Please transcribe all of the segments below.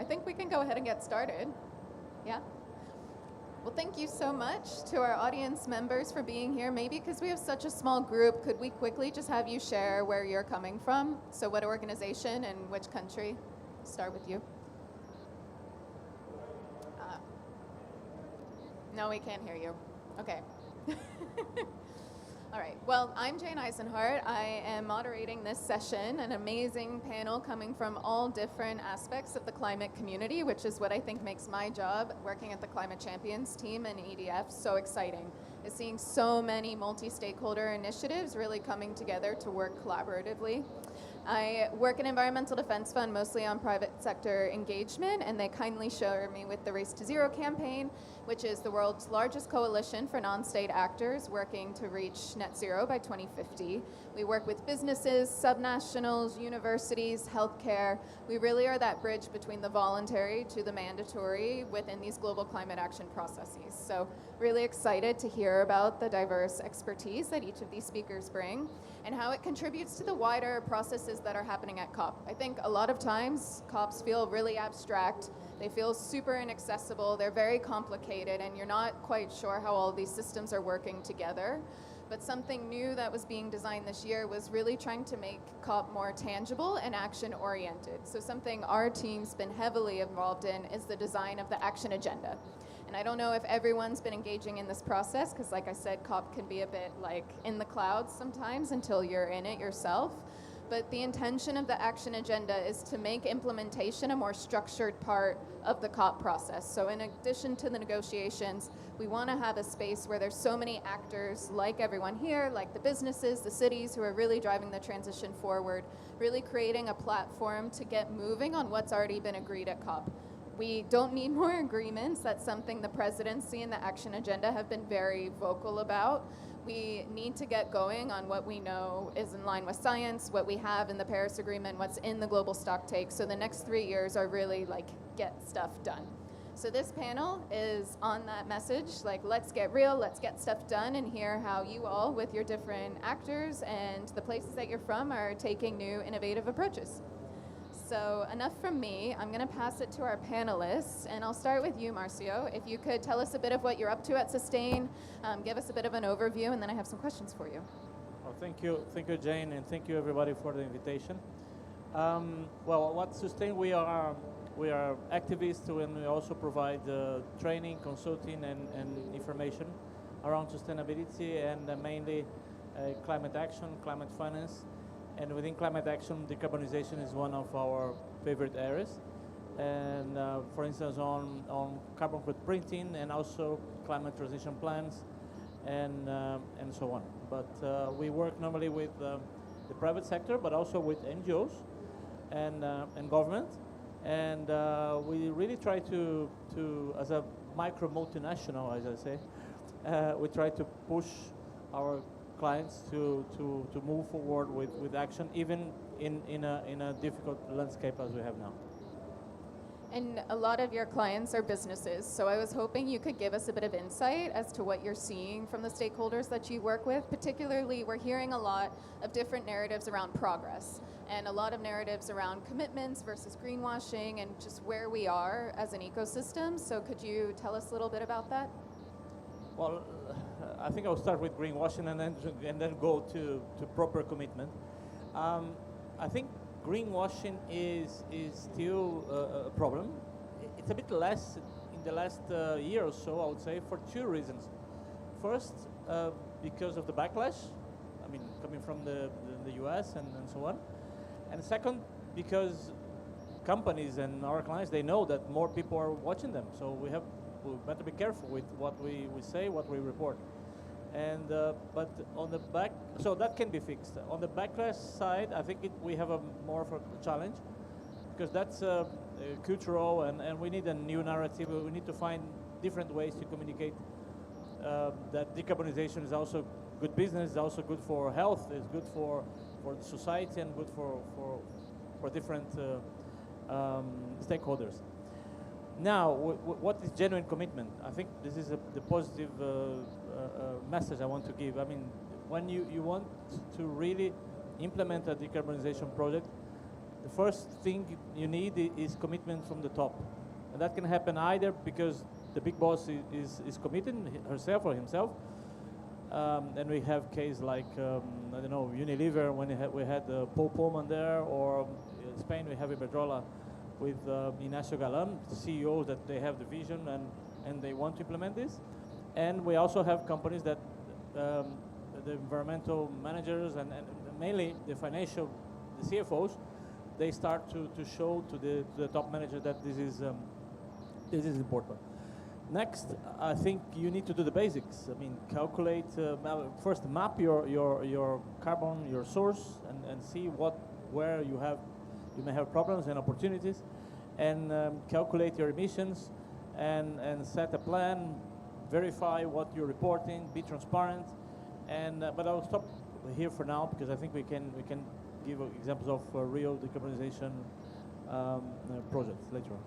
think we can go ahead and get started. Yeah? Well, thank you so much to our audience members for being here. Maybe because we have such a small group, could we quickly just have you share where you're coming from? So what organization and which country? Start with you. No, we can't hear you. Okay. All right. Well, I'm Jane Eisenhart. I am moderating this session, an amazing panel coming from all different aspects of the climate community, which is what I think makes my job working at the Climate Champions team and EDF so exciting, is seeing so many multi-stakeholder initiatives really coming together to work collaboratively. I work in Environmental Defense Fund, mostly on private sector engagement, and they kindly share me with the Race to Zero campaign, which is the world's largest coalition for non-state actors working to reach net zero by 2050. We work with businesses, subnationals, universities, healthcare. We really are that bridge between the voluntary to the mandatory within these global climate action processes. So really excited to hear about the diverse expertise that each of these speakers bring and how it contributes to the wider processes that are happening at COP. I think a lot of times COPs feel really abstract. They feel super inaccessible. They're very complicated, and you're not quite sure how all these systems are working together. But something new that was being designed this year was really trying to make COP more tangible and action-oriented. So something our team's been heavily involved in is the design of the action agenda. And I don't know if everyone's been engaging in this process, because like I said, COP can be a bit like in the clouds sometimes until you're in it yourself. But the intention of the action agenda is to make implementation a more structured part of the COP process. So in addition to the negotiations, we want to have a space where there's so many actors like everyone here, like the businesses, the cities who are really driving the transition forward, really creating a platform to get moving on what's already been agreed at COP. We don't need more agreements. That's something the presidency and the action agenda have been very vocal about. We need to get going on what we know is in line with science, what we have in the Paris Agreement, what's in the global stocktake. So the next 3 years are really like get stuff done. So this panel is on that message, like let's get real, let's get stuff done, and hear how you all with your different actors and the places that you're from are taking new innovative approaches. So enough from me. I'm going to pass it to our panelists, and I'll start with you, Marcio. If you could tell us a bit of what you're up to at Sustain, give us a bit of an overview, and then I have some questions for you. Well, thank you, Jane, and thank you everybody for the invitation. Well, at Sustain we are activists, and we also provide training, consulting, and information around sustainability and mainly climate action, climate finance. And within climate action, decarbonization is one of our favorite areas. And for instance, on carbon footprinting and also climate transition plans and so on. But we work normally with the private sector, but also with NGOs and government. And we really try to as a micro multinational, as I say, we try to push our clients to move forward with action, even in a difficult landscape as we have now. And a lot of your clients are businesses, so I was hoping you could give us a bit of insight as to what you're seeing from the stakeholders that you work with. Particularly, we're hearing a lot of different narratives around progress and a lot of narratives around commitments versus greenwashing and just where we are as an ecosystem. So could you tell us a little bit about that? Well, I think I'll start with greenwashing and then go to proper commitment. I think greenwashing is still a problem. It's a bit less in the last year or so, I would say, for two reasons. First, because of the backlash, I mean, coming from the US and so on. And second, because companies and our clients, they know that more people are watching them. So we better be careful with what we say, what we report. And but on the back, so that can be fixed. On the backlash side, I think we have more of a challenge because that's cultural, and we need a new narrative. We need to find different ways to communicate that decarbonization is also good business, is also good for health, is good for society, and good for different stakeholders. Now, what is genuine commitment? I think this is the positive message I want to give. I mean, when you want to really implement a decarbonization project, the first thing you need is commitment from the top. And that can happen either because the big boss is committed, herself or himself. And we have cases like, I don't know, Unilever, when we had Paul Pullman there, or in Spain we have Iberdrola with Ignacio Galan, CEOs that they have the vision and they want to implement this. And we also have companies that the environmental managers and mainly the financial, the CFOs, they start to show to the top manager that this is important. Next, I think you need to do the basics. I mean, calculate, first map your carbon, your source, and see where you may have problems and opportunities, and calculate your emissions, and set a plan, verify what you're reporting, be transparent, and but I'll stop here for now because I think we can give examples of real decarbonization projects later on.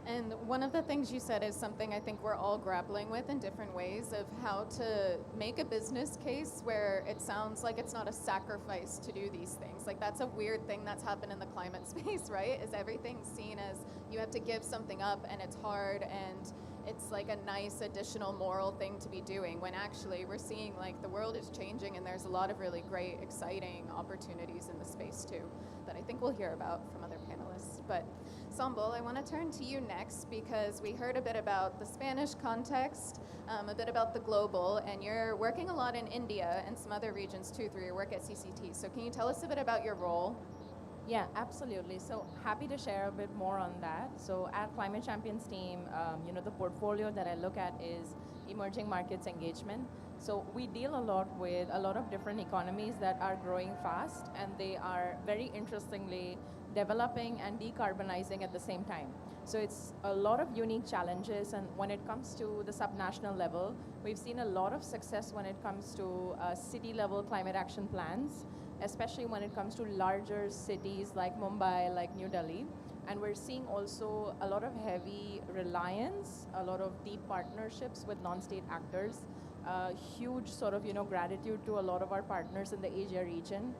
And one of the things you said is something I think we're all grappling with in different ways of how to make a business case where it sounds like it's not a sacrifice to do these things. Like that's a weird thing that's happened in the climate space, right? Is everything seen as you have to give something up and it's hard and it's like a nice additional moral thing to be doing, when actually we're seeing like the world is changing and there's a lot of really great, exciting opportunities in the space too that I think we'll hear about from other panelists. But Sambal, I want to turn to you next because we heard a bit about the Spanish context, a bit about the global, and you're working a lot in India and some other regions too through your work at CCT. So can you tell us a bit about your role? Yeah, absolutely. So happy to share a bit more on that. So at Climate Champions team, the portfolio that I look at is emerging markets engagement. So we deal a lot with a lot of different economies that are growing fast, and they are very interestingly developing and decarbonizing at the same time. So it's a lot of unique challenges, and when it comes to the subnational level, we've seen a lot of success when it comes to city level climate action plans, especially when it comes to larger cities like Mumbai, like New Delhi. And we're seeing also a lot of heavy reliance, a lot of deep partnerships with non-state actors, huge sort of, gratitude to a lot of our partners in the Asia region,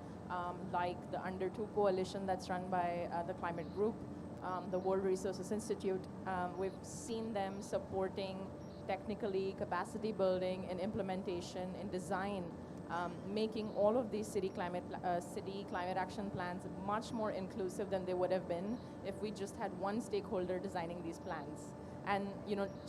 like the Under 2 coalition that's run by the Climate Group, the World Resources Institute. We've seen them supporting technically capacity building and implementation and design, making all of these city climate action plans much more inclusive than they would have been if we just had one stakeholder designing these plans. And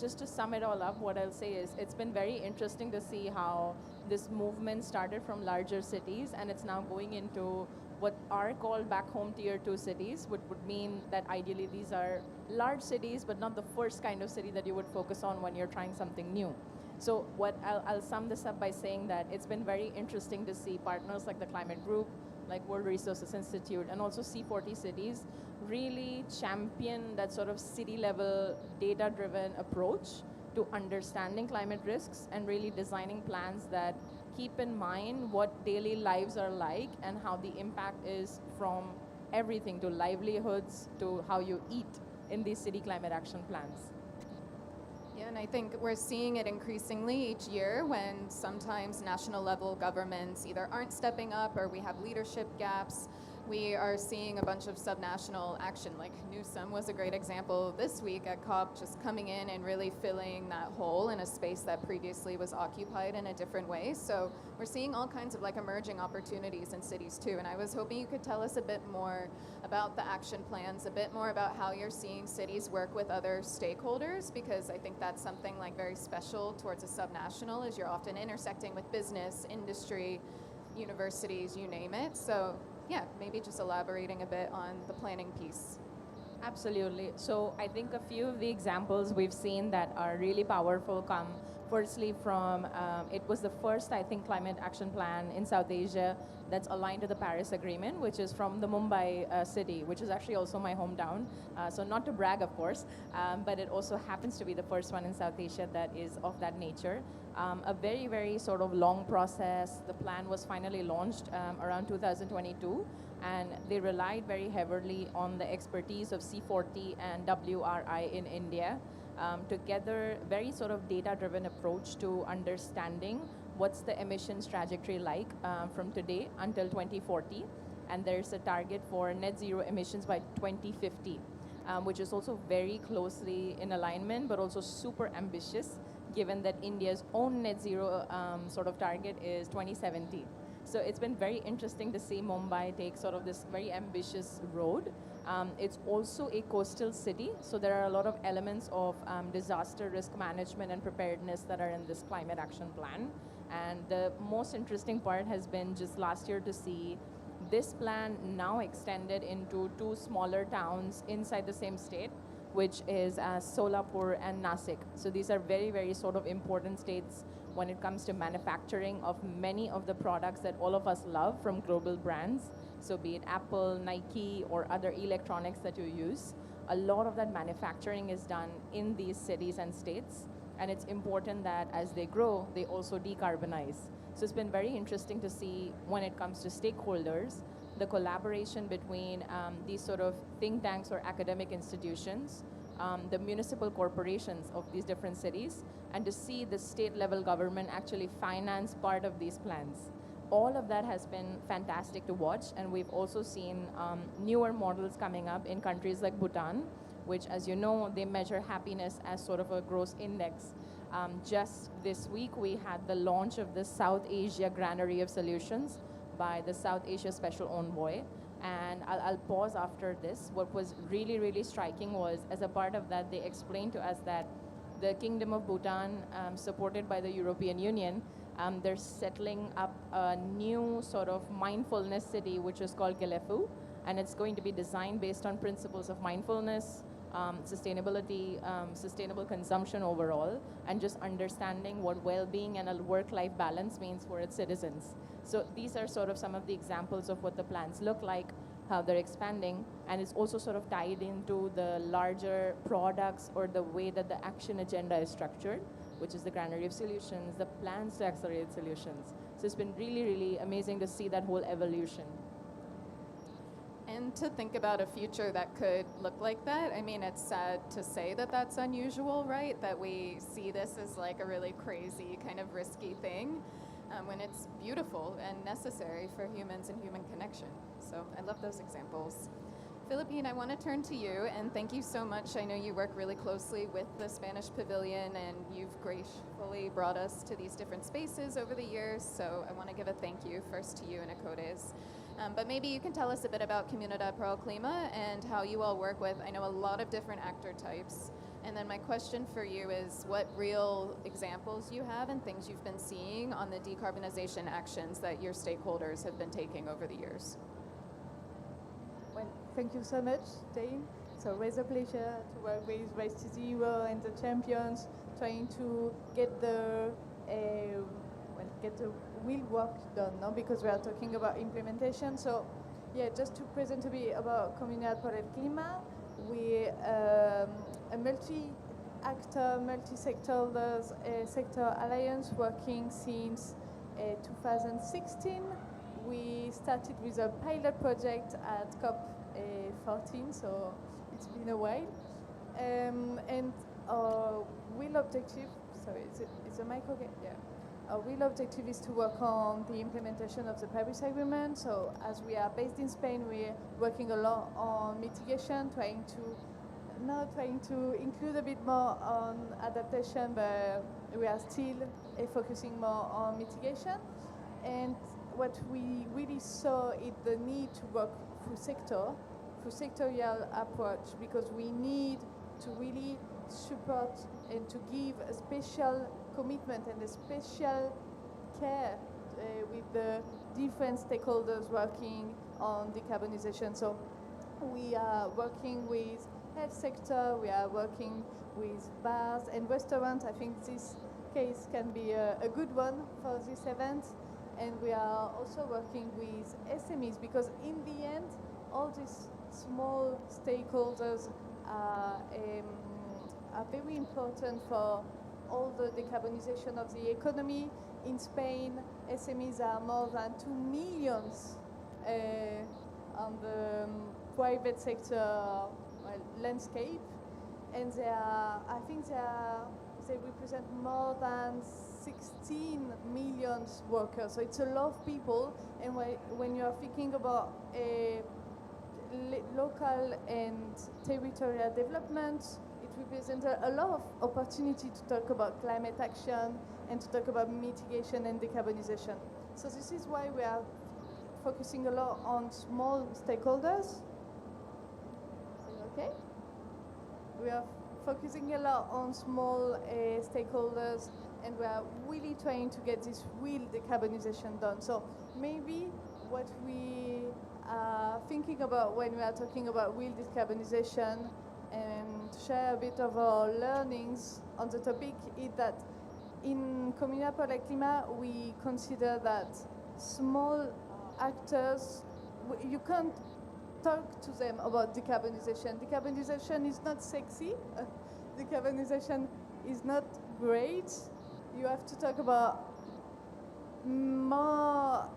just to sum it all up, what I'll say is it's been very interesting to see how this movement started from larger cities and it's now going into what are called back home tier 2 cities, which would mean that ideally these are large cities, but not the first kind of city that you would focus on when you're trying something new. So what I'll sum this up by saying that it's been very interesting to see partners like the Climate Group, like World Resources Institute, and also C40 cities really champion that sort of city-level data-driven approach to understanding climate risks and really designing plans that keep in mind what daily lives are like and how the impact is from everything to livelihoods to how you eat in these city climate action plans. Yeah, and I think we're seeing it increasingly each year when sometimes national level governments either aren't stepping up or we have leadership gaps. We are seeing a bunch of subnational action, like Newsom was a great example this week at COP, just coming in and really filling that hole in a space that previously was occupied in a different way. So we're seeing all kinds of like emerging opportunities in cities too. And I was hoping you could tell us a bit more about the action plans, a bit more about how you're seeing cities work with other stakeholders, because I think that's something like very special towards a subnational, is you're often intersecting with business, industry, universities, you name it. So yeah, maybe just elaborating a bit on the planning piece. Absolutely. So I think a few of the examples we've seen that are really powerful come firstly from, it was the first, I think, climate action plan in South Asia that's aligned to the Paris Agreement, which is from the Mumbai city, which is actually also my hometown. So not to brag, of course, but it also happens to be the first one in South Asia that is of that nature. A very, very sort of long process. The plan was finally launched around 2022, and they relied very heavily on the expertise of C40 and WRI in India. Together, very sort of data-driven approach to understanding what's the emissions trajectory like from today until 2040, and there's a target for net zero emissions by 2050, which is also very closely in alignment, but also super ambitious, given that India's own net zero sort of target is 2070. So it's been very interesting to see Mumbai take sort of this very ambitious road. It's also a coastal city, so there are a lot of elements of disaster risk management and preparedness that are in this climate action plan. And the most interesting part has been just last year to see this plan now extended into two smaller towns inside the same state, which is Solapur and Nasik. So these are very, very sort of important states when it comes to manufacturing of many of the products that all of us love from global brands. So be it Apple, Nike, or other electronics that you use, a lot of that manufacturing is done in these cities and states. And it's important that as they grow, they also decarbonize. So it's been very interesting to see when it comes to stakeholders, the collaboration between these sort of think tanks or academic institutions, the municipal corporations of these different cities, and to see the state level government actually finance part of these plans. All of that has been fantastic to watch, and we've also seen newer models coming up in countries like Bhutan, which, as you know, they measure happiness as sort of a gross index. Just this week, we had the launch of the South Asia Granary of Solutions by the South Asia Special Envoy. And I'll pause after this. What was really, really striking was, as a part of that, they explained to us that the Kingdom of Bhutan, supported by the European Union, they're settling up a new sort of mindfulness city, which is called Gelefu. And it's going to be designed based on principles of mindfulness, sustainability, sustainable consumption overall, and just understanding what well-being and a work-life balance means for its citizens. So these are sort of some of the examples of what the plans look like, how they're expanding, and it's also sort of tied into the larger products or the way that the action agenda is structured, which is the Granary of Solutions, the plans to accelerate solutions. So it's been really, really amazing to see that whole evolution. And to think about a future that could look like that, I mean, it's sad to say that that's unusual, right? That we see this as like a really crazy, kind of risky thing, when it's beautiful and necessary for humans and human connection. So I love those examples. Philippine, I want to turn to you, and thank you so much. I know you work really closely with the Spanish Pavilion, and you've gracefully brought us to these different spaces over the years, so I want to give a thank you first to you and Acodes. But maybe you can tell us a bit about Comunidad Pro Clima and how you all work with, I know, a lot of different actor types. And then my question for you is what real examples you have and things you've been seeing on the decarbonization actions that your stakeholders have been taking over the years. Well, thank you so much, Jane. It's always a pleasure to work with Race to Zero and the champions, trying to get the real work done, no? Because we are talking about implementation. So, yeah, just to present a bit about Comunidad por el Clima, we a multi-actor, multi-sector sector alliance working since 2016. We started with a pilot project at COP 14, so it's been a while. And our real objective, sorry, is the mic okay? Yeah. Our real objective is to work on the implementation of the Paris Agreement. So as we are based in Spain, we're working a lot on mitigation, trying to include a bit more on adaptation, but we are still focusing more on mitigation. And what we really saw is the need to work through sectorial approach, because we need to really support and to give a special commitment and a special care with the different stakeholders working on decarbonization. So we are working with health sector, we are working with bars and restaurants. I think this case can be a good one for this event. And we are also working with SMEs, because in the end, all these small stakeholders are very important for all the decarbonization of the economy. In Spain, SMEs are more than 2 million on the private sector landscape, and I think they are they represent more than 16 million workers. So it's a lot of people. And when you are thinking about local and territorial development, it represents a lot of opportunity to talk about climate action and to talk about mitigation and decarbonization. So this is why we are focusing a lot on small stakeholders. Okay? We are focusing a lot on small stakeholders, and we are really trying to get this real decarbonization done. So maybe what we are thinking about when we are talking about real decarbonization and share a bit of our learnings on the topic is that in Comunidad por el Clima, we consider that small actors, you can't talk to them about decarbonization. Decarbonization is not sexy. Decarbonization is not great. You have to talk about more.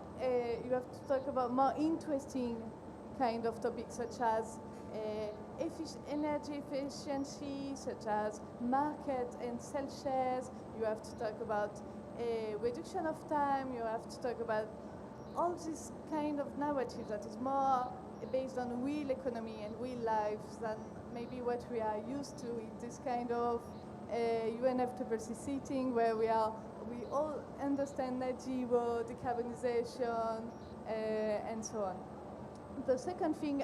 You have to talk about more interesting kind of topics, such as energy efficiency, such as market and sell shares. You have to talk about reduction of time. You have to talk about all this kind of narrative that is more based on real economy and real lives than maybe what we are used to in this kind of UNFCCC setting where we all understand net zero, decarbonization, and so on. The second thing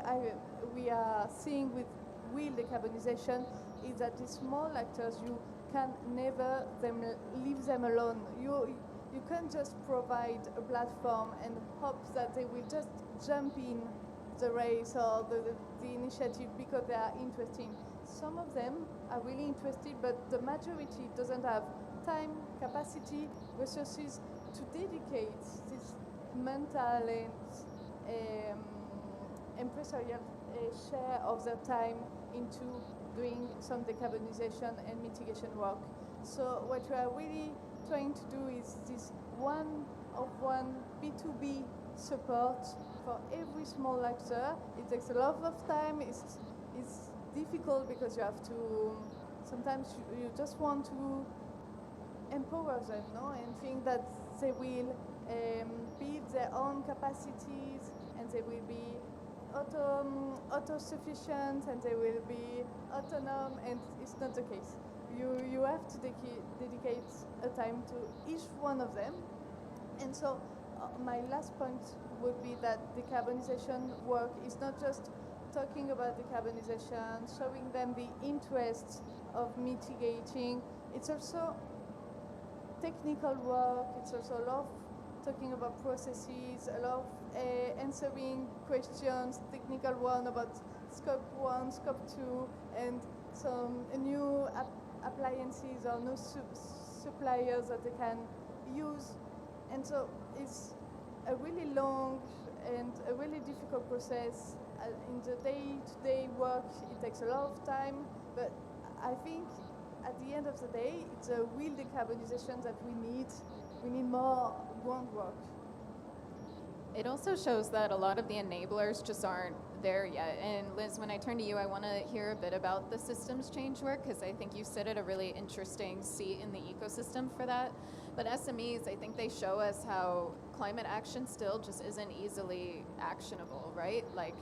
we are seeing with real decarbonization is that the small actors, you can never leave them alone. You can't just provide a platform and hope that they will just jump in the race or the initiative because they are interested. Some of them are really interested, but the majority doesn't have time, capacity, resources to dedicate this mental and empresarial share of their time into doing some decarbonization and mitigation work. So what we are really trying to do is this one-of-one B2B support for every small actor. It takes a lot of time. It's difficult because you have to, sometimes you just want to empower them, no? And think that they will build their own capacities and they will be auto-sufficient and they will be autonomous, and it's not the case. You have to dedicate a time to each one of them. And so my last point would be that decarbonization work is not just talking about decarbonization, showing them the interests of mitigating. It's also technical work. It's also a lot of talking about processes, a lot of answering questions, technical one about scope 1, scope 2, and some new appliances or new suppliers that they can use. And so it's a really long and a really difficult process. In the day-to-day work, it takes a lot of time, but I think at the end of the day, it's a real decarbonization that we need. We need more groundwork. It also shows that a lot of the enablers just aren't there yet. And Liz, when I turn to you, I want to hear a bit about the systems change work, because I think you sit at a really interesting seat in the ecosystem for that. But SMEs, I think they show us how climate action still just isn't easily actionable, right? Like,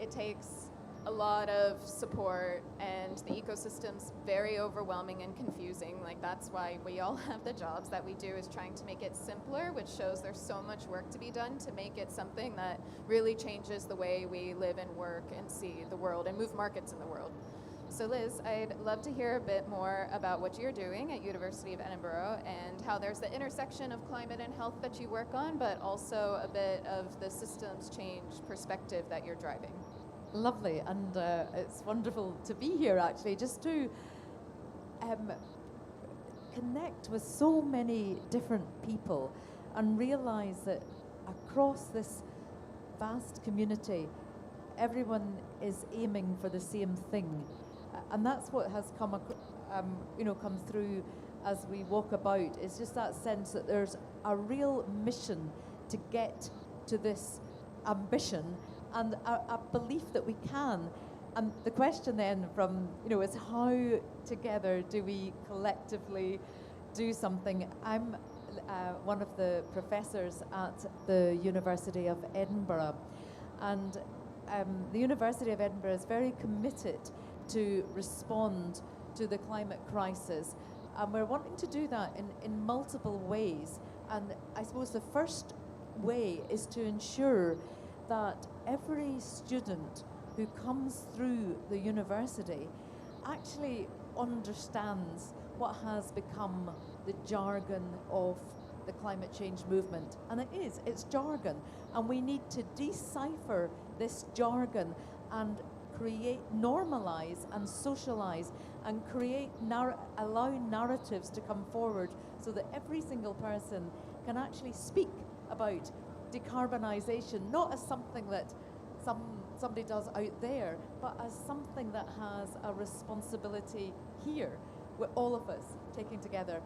it takes a lot of support, and the ecosystem's very overwhelming and confusing. Like, that's why we all have the jobs that we do, is trying to make it simpler, which shows there's so much work to be done to make it something that really changes the way we live and work and see the world and move markets in the world. So Liz, I'd love to hear a bit more about what you're doing at University of Edinburgh and how there's the intersection of climate and health that you work on, but also a bit of the systems change perspective that you're driving. Lovely, and it's wonderful to be here actually, just to connect with so many different people and realize that across this vast community, everyone is aiming for the same thing. And that's what has come through as we walk about. It's just that sense that there's a real mission to get to this ambition, and a belief that we can. And the question then is how together do we collectively do something? I'm one of the professors at the University of Edinburgh, and the University of Edinburgh is very committed to respond to the climate crisis, and we're wanting to do that in multiple ways. And I suppose the first way is to ensure that every student who comes through the university actually understands what has become the jargon of the climate change movement. And it's jargon, and we need to decipher this jargon and normalize and socialize and allow narratives to come forward so that every single person can actually speak about decarbonization, not as something that somebody does out there, but as something that has a responsibility here, with all of us taking together.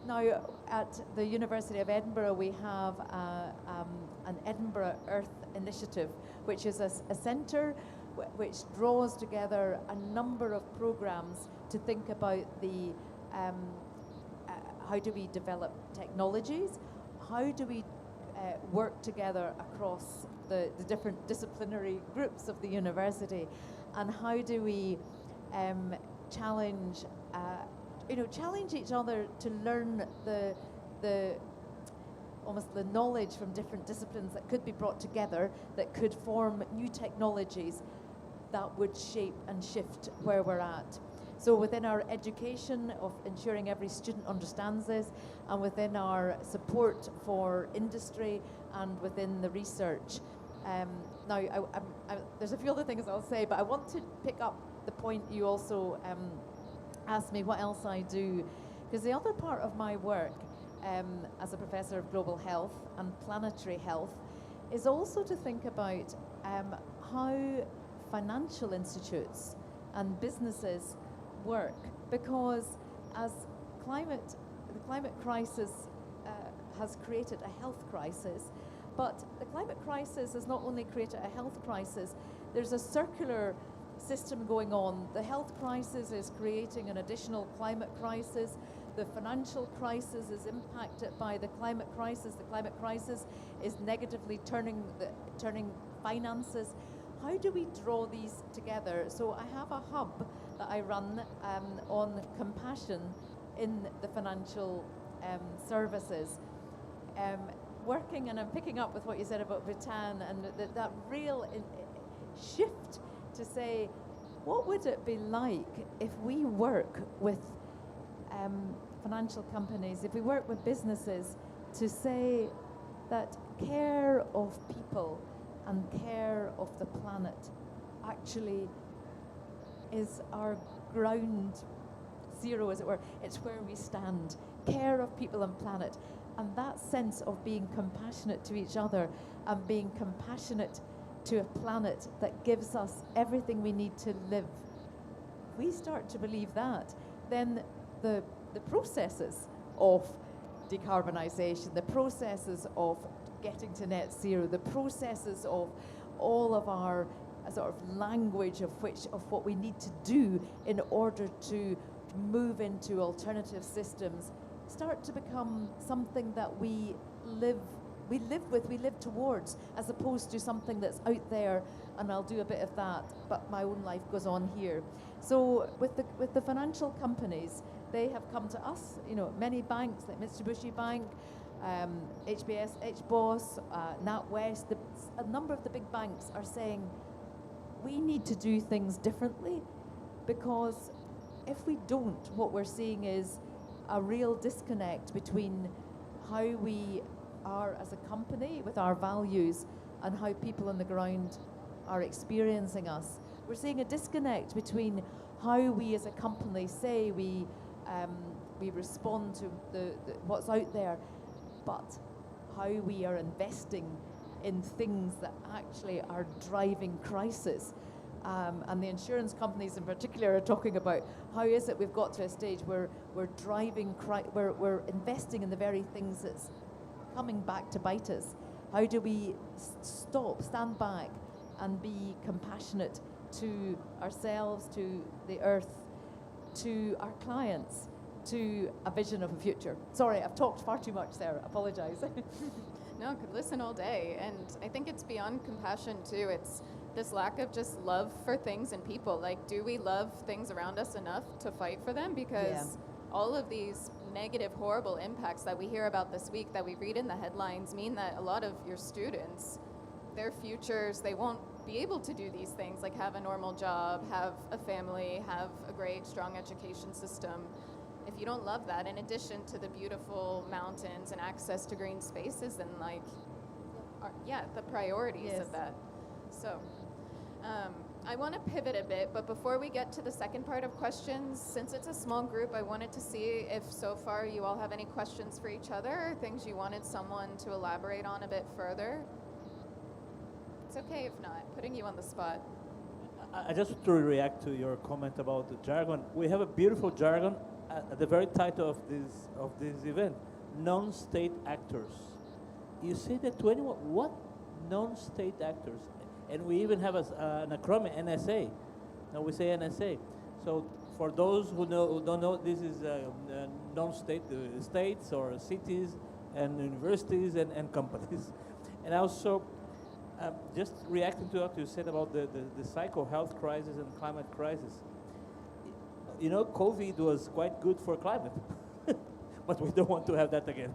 Now, at the University of Edinburgh, we have an Edinburgh Earth Initiative, which is a centre which draws together a number of programs to think about how do we develop technologies, how do we work together across the different disciplinary groups of the university, and how do we challenge each other to learn the almost the knowledge from different disciplines that could be brought together that could form new technologies that would shape and shift where we're at. So within our education of ensuring every student understands this, and within our support for industry, and within the research. Now, there's a few other things I'll say, but I want to pick up the point you also asked me what else I do, because the other part of my work as a professor of global health and planetary health is also to think about how financial institutes and businesses work, because as the climate crisis has created a health crisis, but the climate crisis has not only created a health crisis, there's a circular system going on. The health crisis is creating an additional climate crisis. The financial crisis is impacted by the climate crisis. The climate crisis is negatively turning finances. How do we draw these together? So I have a hub that I run on compassion in the financial services. Working, and I'm picking up with what you said about Bhutan, and that real shift to say, what would it be like if we work with financial companies, if we work with businesses to say that care of people and care of the planet actually is our ground zero, as it were. It's where we stand. Care of people and planet. And that sense of being compassionate to each other and being compassionate to a planet that gives us everything we need to live. If we start to believe that, then the processes of decarbonisation, the processes of getting to net zero, the processes of all of our sort of language of what we need to do in order to move into alternative systems start to become something that we live towards, as opposed to something that's out there and I'll do a bit of that, but my own life goes on here. So with the financial companies, they have come to us, many banks like Mitsubishi Bank, HBS, HBOS, NatWest, a number of the big banks are saying we need to do things differently, because if we don't, what we're seeing is a real disconnect between how we are as a company with our values and how people on the ground are experiencing us. We're seeing a disconnect between how we as a company say we respond to what's out there, but how we are investing in things that actually are driving crisis. And the insurance companies in particular are talking about how is it we've got to a stage where we're investing in the very things that's coming back to bite us. How do we stand back and be compassionate to ourselves, to the earth, to our clients, to a vision of a future. Sorry, I've talked far too much there. Apologise. No, could listen all day. And I think it's beyond compassion too. It's this lack of just love for things and people. Like, do we love things around us enough to fight for them? Because all of these negative, horrible impacts that we hear about this week, that we read in the headlines, mean that a lot of your students, their futures, they won't be able to do these things, like have a normal job, have a family, have a great, strong education system. If you don't love that, in addition to the beautiful mountains and access to green spaces, and like, the priorities of that. So, I want to pivot a bit, but before we get to the second part of questions, since it's a small group, I wanted to see if so far you all have any questions for each other, or things you wanted someone to elaborate on a bit further. It's okay if not, putting you on the spot. I just want to react to your comment about the jargon. We have a beautiful jargon at the very title of this event: non-state actors. You say that to anyone? What non-state actors? And we even have an acronym, NSA. Now we say NSA. So for those who don't know, this is non-state states or cities and universities and companies. And also, just reacting to what you said about the psycho-health crisis and climate crisis. You know, COVID was quite good for climate, but we don't want to have that again.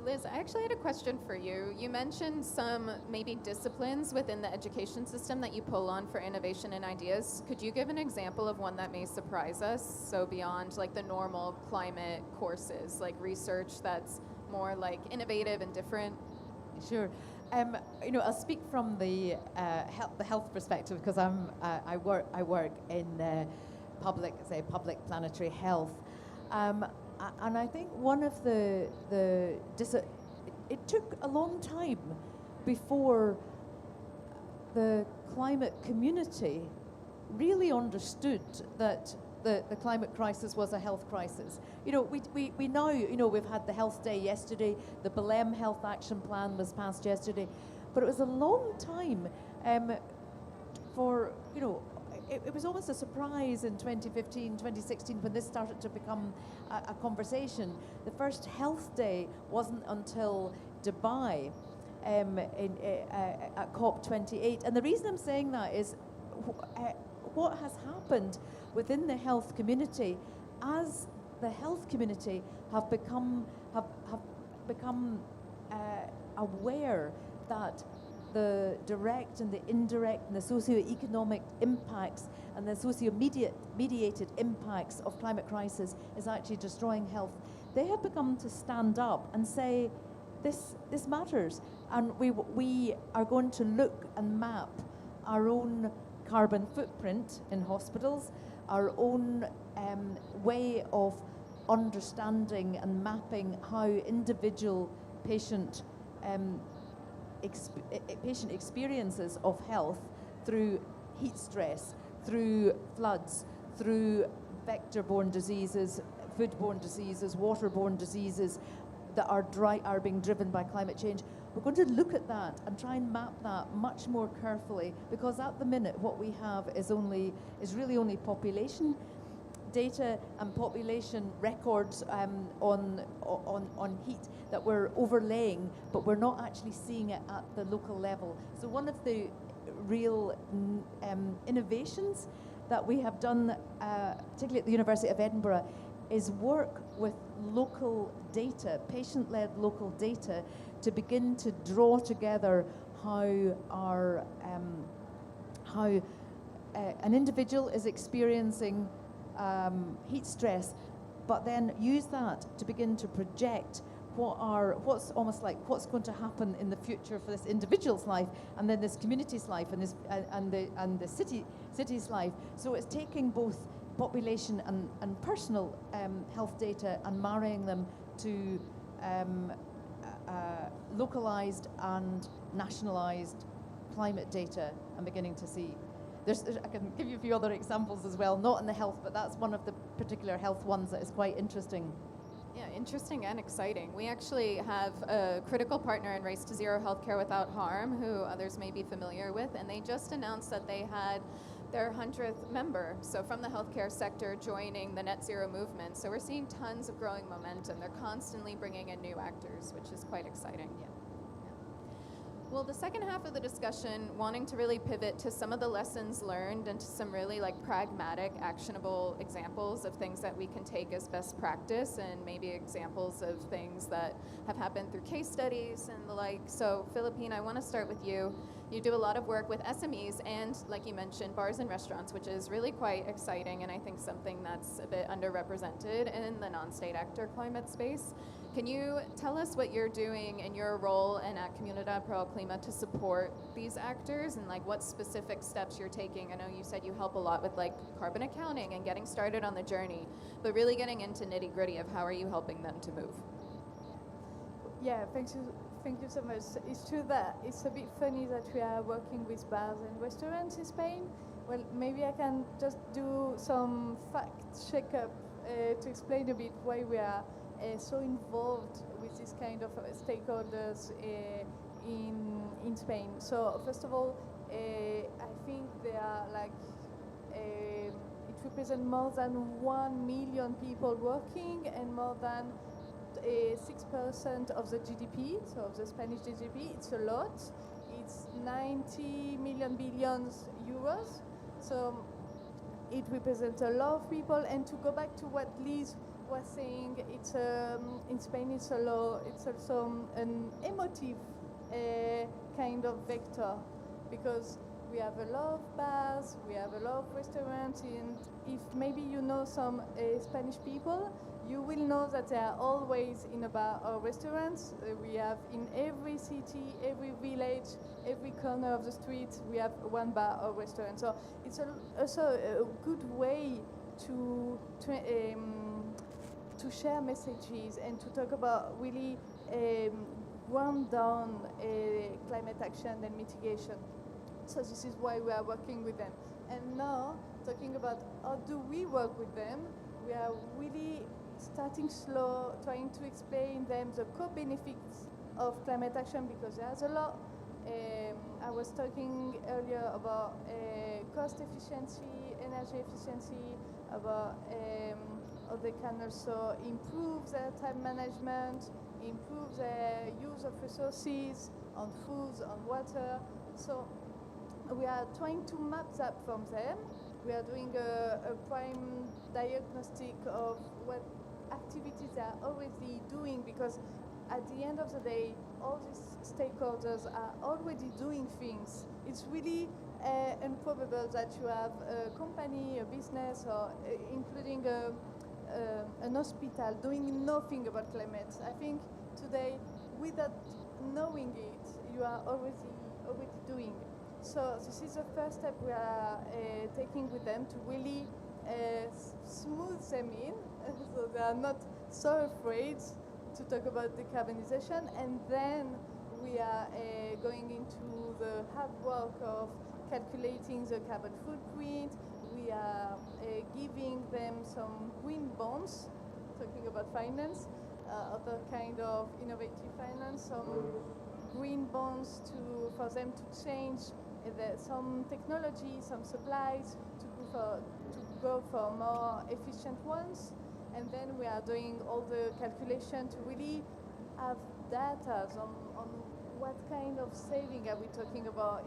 Liz, I actually had a question for you. You mentioned some maybe disciplines within the education system that you pull on for innovation and ideas. Could you give an example of one that may surprise us? So beyond like the normal climate courses, like research that's more like innovative and different? Sure. You know, I'll speak from the health perspective, because I work in public planetary health. And I think one of it took a long time before the climate community really understood that the climate crisis was a health crisis. You know, we now, you know, we've had the Health Day yesterday, the Belém Health Action Plan was passed yesterday, but it was a long time for, you know, it was almost a surprise in 2015, 2016 when this started to become a conversation. The first Health Day wasn't until Dubai at COP28. And the reason I'm saying that is what has happened within the health community as the health community have become aware that the direct and the indirect and the socio-economic impacts and the socio-mediated impacts of climate crisis is actually destroying health. They have begun to stand up and say, this matters, and we are going to look and map our own carbon footprint in hospitals, our own way of understanding and mapping how individual patient experiences of health through heat stress, through floods, through vector-borne diseases, foodborne diseases, waterborne diseases that are being driven by climate change. We're going to look at that and try and map that much more carefully, because at the minute what we have is really only population data and population records on heat that we're overlaying, but we're not actually seeing it at the local level. So one of the real innovations that we have done, particularly at the University of Edinburgh, is work with local data, patient-led local data, to begin to draw together how an individual is experiencing heat stress, but then use that to begin to project what's going to happen in the future for this individual's life, and then this community's life, and this and the city's life. So it's taking both population and personal health data and marrying them to localized and nationalized climate data, and beginning to see. I can give you a few other examples as well, not in the health, but that's one of the particular health ones that is quite interesting. Yeah, interesting and exciting. We actually have a critical partner in Race to Zero Healthcare Without Harm, who others may be familiar with, and they just announced that they had their 100th member, so from the healthcare sector, joining the net zero movement. So we're seeing tons of growing momentum. They're constantly bringing in new actors, which is quite exciting. Yeah. Well, the second half of the discussion, wanting to really pivot to some of the lessons learned and to some really like pragmatic, actionable examples of things that we can take as best practice, and maybe examples of things that have happened through case studies and the like. So, Philippine, I want to start with you. You do a lot of work with SMEs and, like you mentioned, bars and restaurants, which is really quite exciting, and I think something that's a bit underrepresented in the non-state actor climate space. Can you tell us what you're doing in your role and at Comunidad Pro El Clima to support these actors, and like what specific steps you're taking? I know you said you help a lot with like carbon accounting and getting started on the journey, but really getting into nitty gritty of how are you helping them to move? Yeah, thank you so much. It's true that it's a bit funny that we are working with bars and restaurants in Spain. Well, maybe I can just do some fact checkup to explain a bit why we are so involved with this kind of stakeholders in Spain. So first of all, I think there are like it represents more than 1 million people working and more than 6% of the GDP, so of the Spanish GDP. It's a lot. It's 90 million billions euros. So it represents a lot of people. And to go back to what Liz was saying, it's in Spain it's also an emotive kind of vector, because we have a lot of bars, we have a lot of restaurants, and if maybe you know some Spanish people, you will know that they are always in a bar or restaurants. We have in every city, every village, every corner of the street, we have one bar or restaurant. So it's also a good way to share messages and to talk about really ground down climate action and mitigation. So this is why we are working with them. And now, talking about how do we work with them, we are really starting slow, trying to explain them the co-benefits of climate action, because there's a lot. I was talking earlier about cost efficiency, energy efficiency, about how they can also improve their time management, improve their use of resources on foods, on water. So we are trying to map that from them. We are doing a prime diagnostic of what activities they are already doing, because at the end of the day, all these stakeholders are already doing things. It's really improbable that you have a company, a business, or including an hospital doing nothing about climate. I think today, without knowing it, you are already doing. So this is the first step we are taking with them to really smooth them in, so they are not so afraid to talk about decarbonization. And then we are going into the hard work of calculating the carbon footprint. We are giving them some green bonds, talking about finance, other kind of innovative finance, some green bonds for them to change some technology, some supplies, to go for more efficient ones. And then we are doing all the calculation to really have data on what kind of saving are we talking about.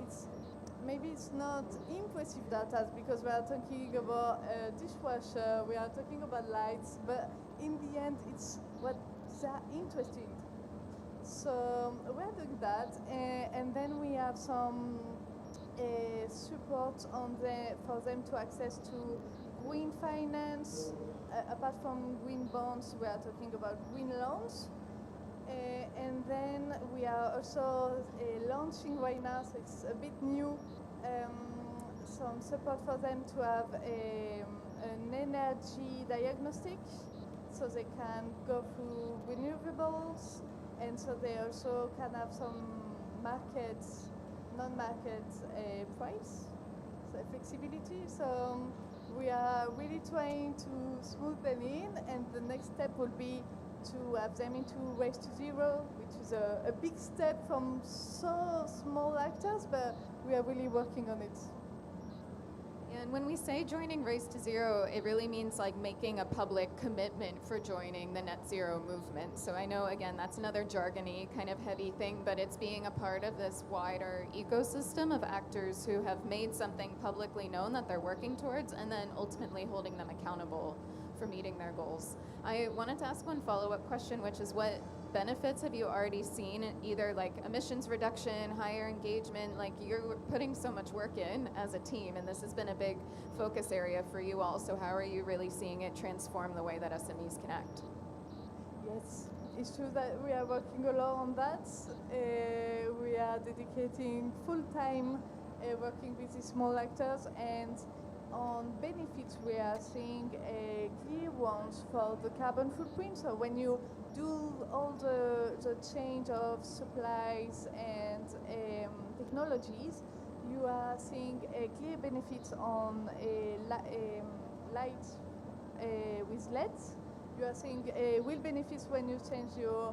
Maybe it's not impressive data, because we are talking about a dishwasher, we are talking about lights, but in the end it's what they're interested in. So we're doing that, and then we have some support for them to access to green finance. Apart from green bonds, we are talking about green loans. And then we are also launching right now, so it's a bit new, some support for them to have an energy diagnostic, so they can go through renewables, and so they also can have some non-market price, so flexibility. So we are really trying to smooth them in, and the next step will be to have them into Race to Zero, which is a big step from so small actors, but we are really working on it. And when we say joining Race to Zero, it really means like making a public commitment for joining the net zero movement. So I know, again, that's another jargony kind of heavy thing, but it's being a part of this wider ecosystem of actors who have made something publicly known that they're working towards and then ultimately holding them accountable for meeting their goals. I wanted to ask one follow-up question, which is what benefits have you already seen, either like emissions reduction, higher engagement? Like, you're putting so much work in as a team, and this has been a big focus area for you all. So how are you really seeing it transform the way that SMEs can act? Yes, it's true that we are working a lot on that. We are dedicating full time working with these small actors, and on benefits we are seeing clear ones for the carbon footprint. So when you do all the change of supplies and technologies, you are seeing clear benefits on light with LEDs. You are seeing real benefits when you change you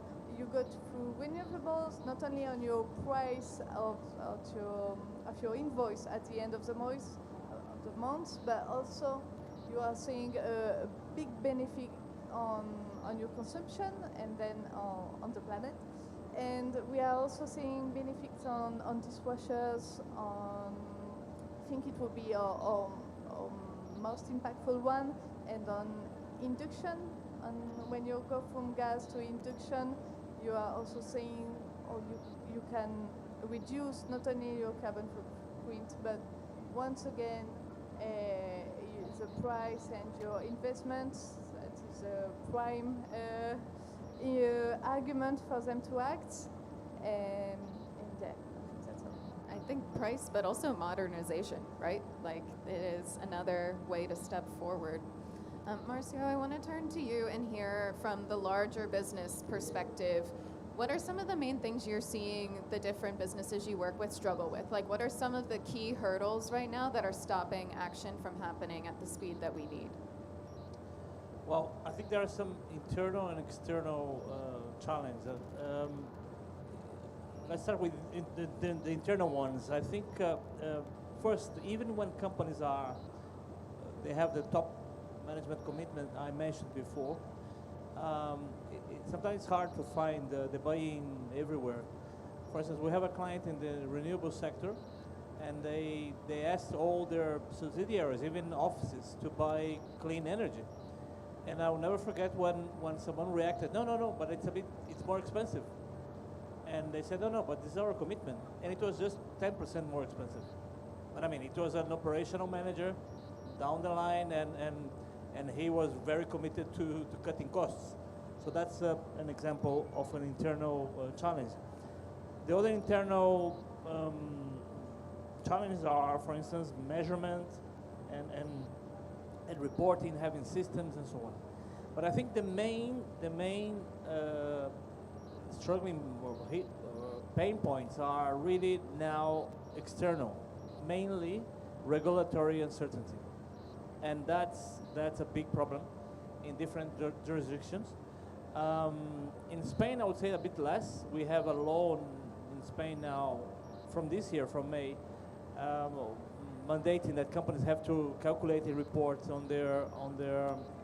go through renewables, not only on your price of your invoice at the end of the month, but also you are seeing a big benefit on your consumption and then on the planet. And we are also seeing benefits on dishwashers. I think it will be our most impactful one, and on induction. And when you go from gas to induction, you are also seeing, or you can reduce not only your carbon footprint, but once again, the price and your investments. That is a prime argument for them to act. And yeah, I think that's all. I think price, but also modernization, right? Like, it is another way to step forward. Marcio, I want to turn to you and hear from the larger business perspective. What are some of the main things you're seeing the different businesses you work with struggle with? Like, what are some of the key hurdles right now that are stopping action from happening at the speed that we need? Well, I think there are some internal and external challenges. Let's start with the internal ones. I think first, even when companies they have the top management commitment I mentioned before, sometimes it's hard to find the buy-in everywhere. For instance, we have a client in the renewable sector, and they asked all their subsidiaries, even offices, to buy clean energy. And I'll never forget when someone reacted, no, but it's more expensive. And they said, no, but this is our commitment. And it was just 10% more expensive. But I mean, it was an operational manager down the line, and he was very committed to cutting costs. So that's an example of an internal challenge. The other internal challenges are, for instance, measurement and reporting, having systems and so on. But I think the main struggling pain points are really now external, mainly regulatory uncertainty. And that's a big problem in different jurisdictions. In Spain, I would say a bit less. We have a law in Spain now from this year, from May, mandating that companies have to calculate a report on their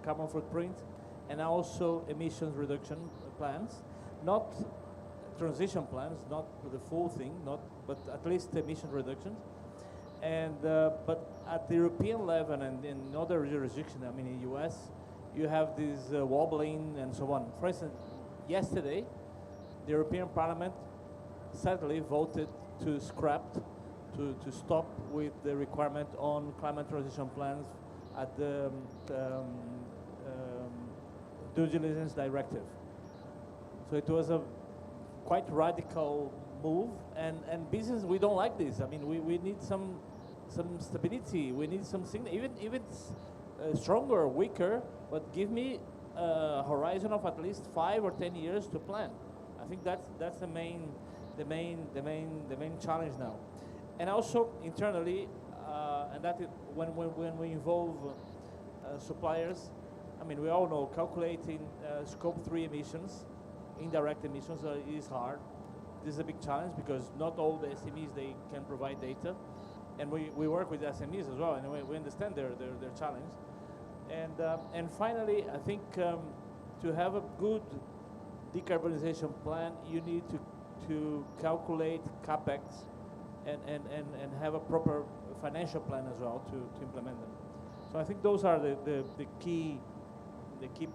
carbon footprint and also emissions reduction plans, not transition plans, not the full thing, but at least emission reductions. And but at the European level and in other jurisdictions, I mean, in the US, you have this wobbling and so on. For instance, yesterday, the European Parliament sadly voted to stop with the requirement on climate transition plans at the due diligence directive. So it was a quite radical move, and business, we don't like this. I mean, we need some stability. We need something, even if it's stronger or weaker, but give me a horizon of at least 5 or 10 years to plan. I think that's the main challenge now. And also internally, and that when we involve suppliers, I mean, we all know calculating scope 3 emissions, indirect emissions is hard. This is a big challenge because not all the SMEs, they can provide data. And we work with SMEs as well, and we understand their challenge. And finally, I think to have a good decarbonization plan, you need to calculate capex and have a proper financial plan as well to implement them. So I think those are the key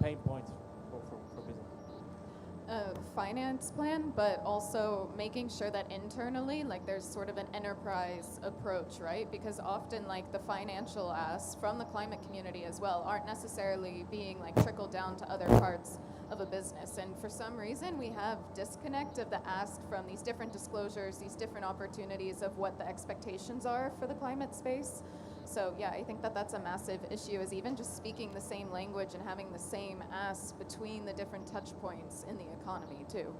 pain points for business. Finance plan, but also making sure that internally, like there's sort of an enterprise approach, right? Because often like the financial asks from the climate community as well aren't necessarily being like trickled down to other parts of a business. And for some reason we have disconnect of the ask from these different disclosures, these different opportunities of what the expectations are for the climate space. So yeah, I think that that's a massive issue, is even just speaking the same language and having the same ask between the different touch points in the economy too.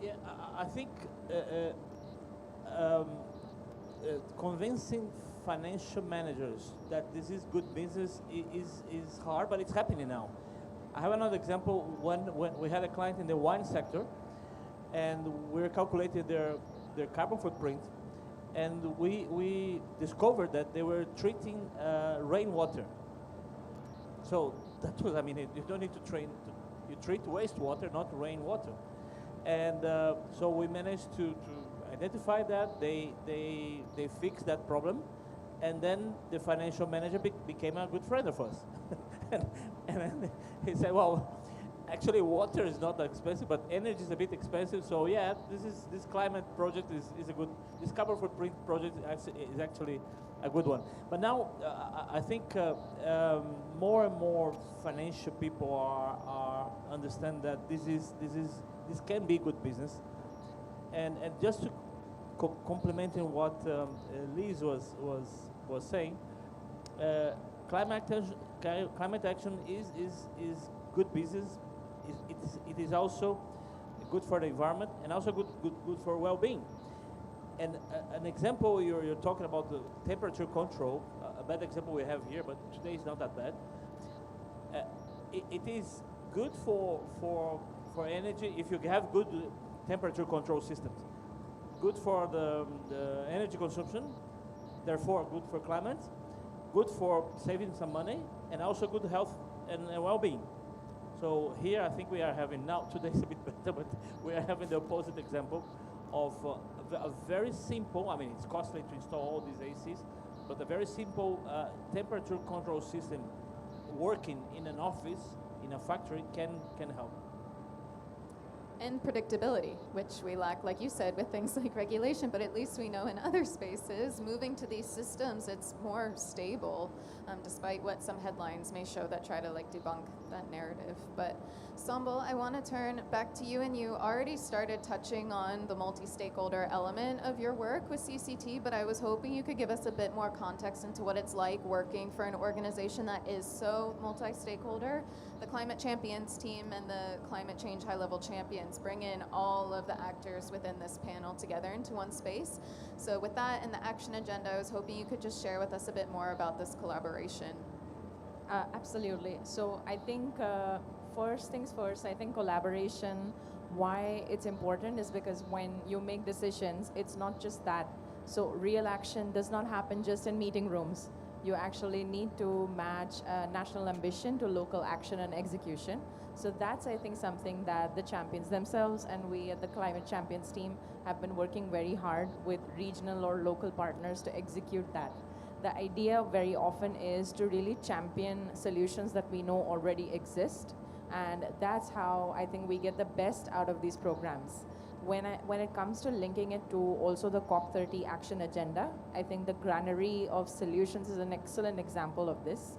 Yeah, I think convincing financial managers that this is good business is hard, but it's happening now. I have another example. When we had a client in the wine sector, and we're calculating their carbon footprint, and we discovered that they were treating rainwater. So that was, I mean, you don't need to you treat wastewater, not rainwater. And so we managed to identify that. They fixed that problem, and then the financial manager became a good friend of us. and then he said, well, actually water is not that expensive, but energy is a bit expensive. So yeah, this climate project is a good, this carbon footprint project is actually a good one. But now I think more and more financial people are understand that this can be good business. And just to complementing what Liz was saying, climate action is good business. It is also good for the environment and also good for well-being. And an example, you're talking about the temperature control. A bad example we have here, but today is not that bad. It is good for energy if you have good temperature control systems. Good for the energy consumption, therefore good for climate, good for saving some money, and also good health and well-being. So here I think we are having, now today's a bit better, but we are having the opposite example of a very simple, I mean it's costly to install all these ACs, but a very simple temperature control system working in an office, in a factory can help. And predictability, which we lack, like you said, with things like regulation, but at least we know in other spaces, moving to these systems, it's more stable, despite what some headlines may show that try to like debunk that narrative. But Sambal, I want to turn back to you, and you already started touching on the multi-stakeholder element of your work with CCT, but I was hoping you could give us a bit more context into what it's like working for an organization that is so multi-stakeholder. The Climate Champions team and the Climate Change High-Level Champions bring in all of the actors within this panel together into one space. So with that and the action agenda, I was hoping you could just share with us a bit more about this collaboration. Absolutely. So I think first things first, I think collaboration, why it's important is because when you make decisions, it's not just that. So real action does not happen just in meeting rooms. You actually need to match national ambition to local action and execution. So that's, I think, something that the champions themselves and we at the Climate Champions team have been working very hard with regional or local partners to execute that. The idea very often is to really champion solutions that we know already exist, and that's how I think we get the best out of these programs. When it comes to linking it to also the COP30 action agenda, I think the granary of solutions is an excellent example of this.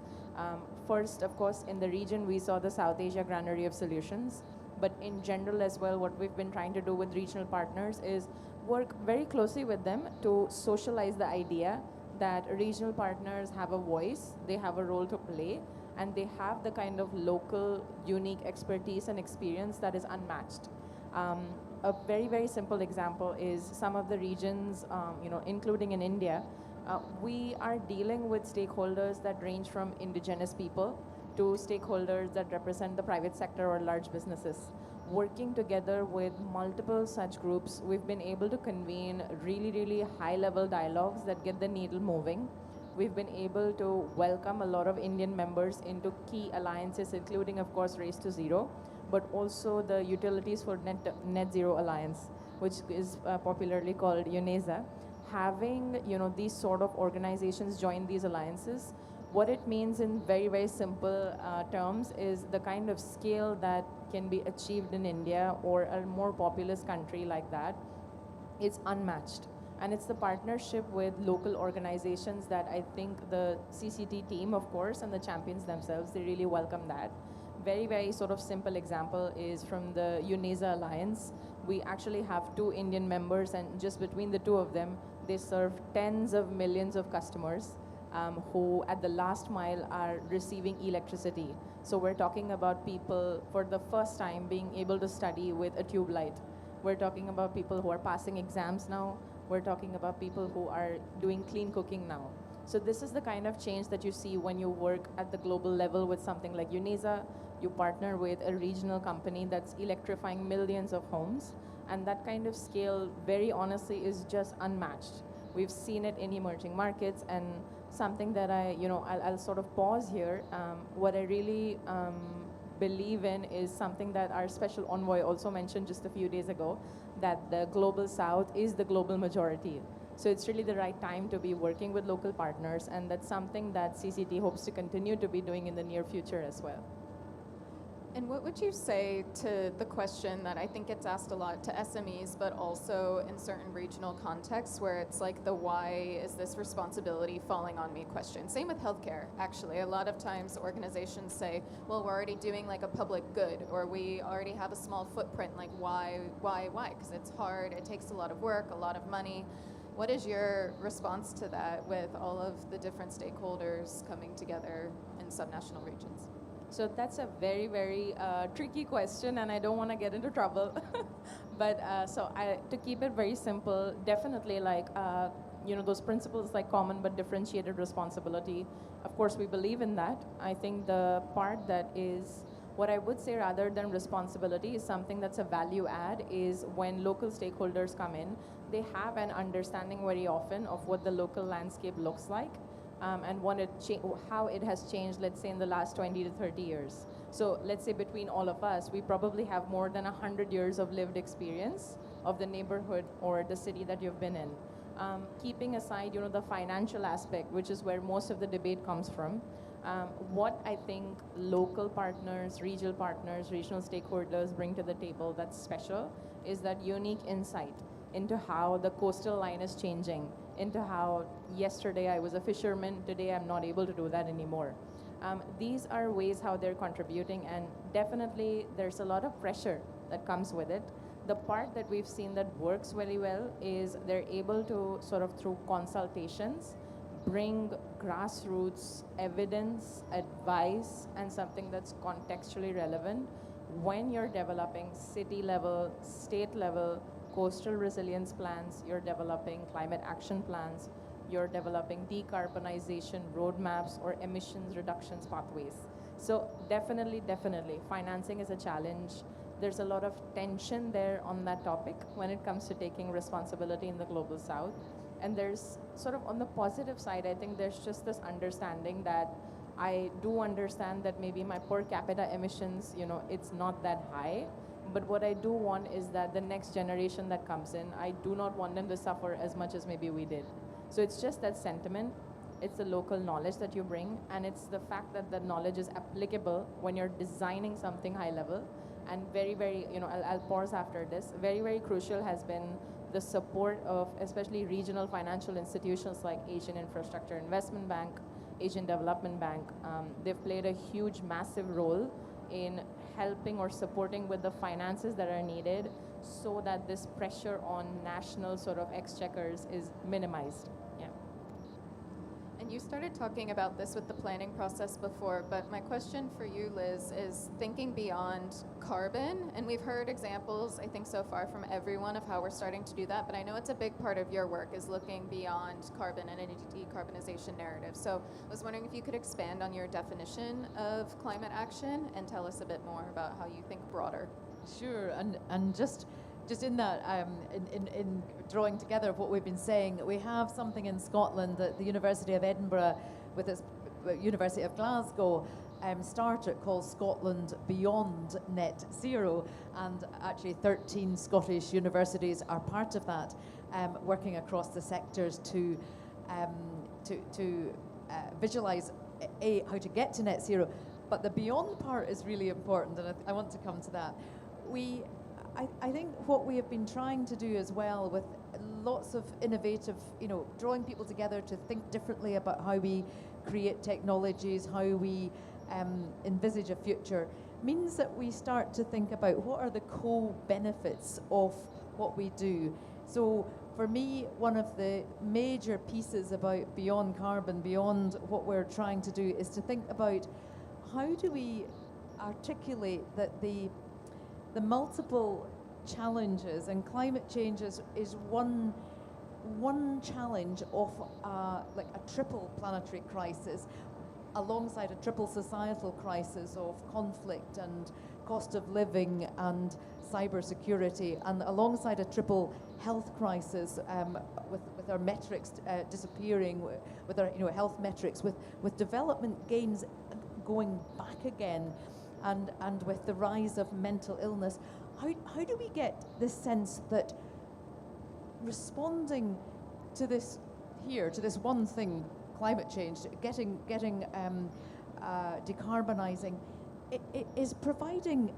First, of course, in the region, we saw the South Asia granary of solutions, but in general as well, what we've been trying to do with regional partners is work very closely with them to socialize the idea that regional partners have a voice, they have a role to play, and they have the kind of local, unique expertise and experience that is unmatched. A very, very simple example is some of the regions, including in India, we are dealing with stakeholders that range from indigenous people to stakeholders that represent the private sector or large businesses. Working together with multiple such groups, we've been able to convene really, really high-level dialogues that get the needle moving. We've been able to welcome a lot of Indian members into key alliances, including, of course, Race to Zero, but also the Utilities for Net Zero Alliance, which is popularly called UNESA. Having these sort of organizations join these alliances, what it means in very, very simple terms is the kind of scale that can be achieved in India or a more populous country like that is unmatched. And it's the partnership with local organizations that I think the CCT team, of course, and the champions themselves, they really welcome that. Very, very sort of simple example is from the UNESA Alliance. We actually have 2 Indian members, and just between the 2 of them, they serve tens of millions of customers who at the last mile are receiving electricity. So we're talking about people for the first time being able to study with a tube light. We're talking about people who are passing exams now. We're talking about people who are doing clean cooking now. So this is the kind of change that you see when you work at the global level with something like UNESA. You partner with a regional company that's electrifying millions of homes. And that kind of scale, very honestly, is just unmatched. We've seen it in emerging markets, and something that I'll sort of pause here. What I really believe in is something that our special envoy also mentioned just a few days ago, that the global south is the global majority. So it's really the right time to be working with local partners, and that's something that CCT hopes to continue to be doing in the near future as well. And what would you say to the question that I think gets asked a lot to SMEs, but also in certain regional contexts where it's like the why is this responsibility falling on me question? Same with healthcare, actually. A lot of times organizations say, well, we're already doing like a public good, or we already have a small footprint, like why? Because it's hard, it takes a lot of work, a lot of money. What is your response to that with all of the different stakeholders coming together in subnational regions? So that's a very, very tricky question, and I don't want to get into trouble. But to keep it very simple, definitely those principles like common but differentiated responsibility, of course we believe in that. I think the part that is what I would say rather than responsibility is something that's a value add is when local stakeholders come in, they have an understanding very often of what the local landscape looks like. And how it has changed, let's say, in the last 20 to 30 years. So let's say between all of us, we probably have more than 100 years of lived experience of the neighborhood or the city that you've been in. Keeping aside, the financial aspect, which is where most of the debate comes from, what I think local partners, regional stakeholders bring to the table that's special is that unique insight into how the coastal line is changing, into how yesterday I was a fisherman, today I'm not able to do that anymore. These are ways how they're contributing, and definitely there's a lot of pressure that comes with it. The part that we've seen that works very well is they're able to sort of through consultations bring grassroots evidence, advice, and something that's contextually relevant when you're developing city level, state level, coastal resilience plans, you're developing climate action plans, you're developing decarbonization roadmaps or emissions reductions pathways. So definitely, financing is a challenge. There's a lot of tension there on that topic when it comes to taking responsibility in the global south. And there's sort of on the positive side, I think there's just this understanding that I do understand that maybe my per capita emissions, it's not that high. But what I do want is that the next generation that comes in, I do not want them to suffer as much as maybe we did. So it's just that sentiment, it's the local knowledge that you bring, and it's the fact that the knowledge is applicable when you're designing something high level. And very, very, I'll pause after this, very, very crucial has been the support of especially regional financial institutions like Asian Infrastructure Investment Bank, Asian Development Bank. They've played a huge, massive role in helping or supporting with the finances that are needed so that this pressure on national sort of exchequers is minimized. Yeah. And And you started talking about this with the planning process before, but my question for you, Liz, is thinking beyond carbon. And we've heard examples, I think so far from everyone, of how we're starting to do that, but I know it's a big part of your work is looking beyond carbon and a decarbonization narrative. So I was wondering if you could expand on your definition of climate action and tell us a bit more about how you think broader. Sure, and just in that, in drawing together what we've been saying, we have something in Scotland that the University of Edinburgh, with its University of Glasgow, started called Scotland Beyond Net Zero, and actually 13 Scottish universities are part of that, working across the sectors to visualise how to get to net zero. But the beyond part is really important, and I want to come to that. I think what we have been trying to do as well, with lots of innovative, drawing people together to think differently about how we create technologies, how we envisage a future, means that we start to think about what are the co-benefits of what we do. So for me, one of the major pieces about beyond carbon, beyond what we're trying to do, is to think about how do we articulate that the multiple challenges, and climate change is one challenge of like a triple planetary crisis, alongside a triple societal crisis of conflict and cost of living and cybersecurity, and alongside a triple health crisis, with our metrics disappearing, with our health metrics, with development gains going back again, and with the rise of mental illness. How do we get this sense that responding to this one thing, climate change, getting decarbonising, it is providing,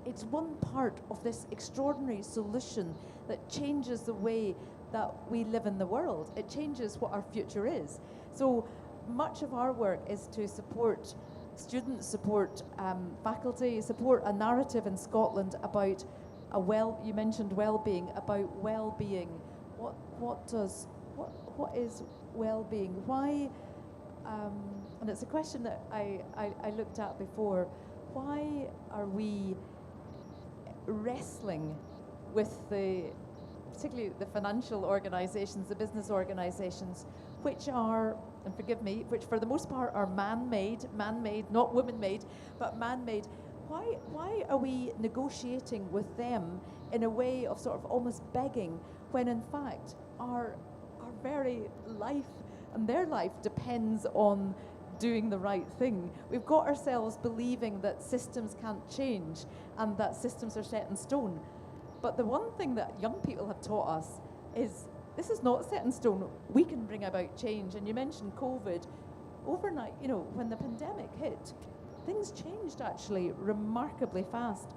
it's one part of this extraordinary solution that changes the way that we live in the world. It changes what our future is. So much of our work is to support students, support faculty, support a narrative in Scotland about you mentioned well-being, about well-being. What is well-being? Why, and it's a question that I looked at before, why are we wrestling with particularly the financial organisations, the business organisations, which are, and forgive me, which for the most part are man-made, not woman-made, but man-made. Why are we negotiating with them in a way of sort of almost begging, when in fact our very life and their life depends on doing the right thing? We've got ourselves believing that systems can't change and that systems are set in stone. But the one thing that young people have taught us is this is not set in stone. We can bring about change. And you mentioned COVID. Overnight, when the pandemic hit, things changed actually remarkably fast.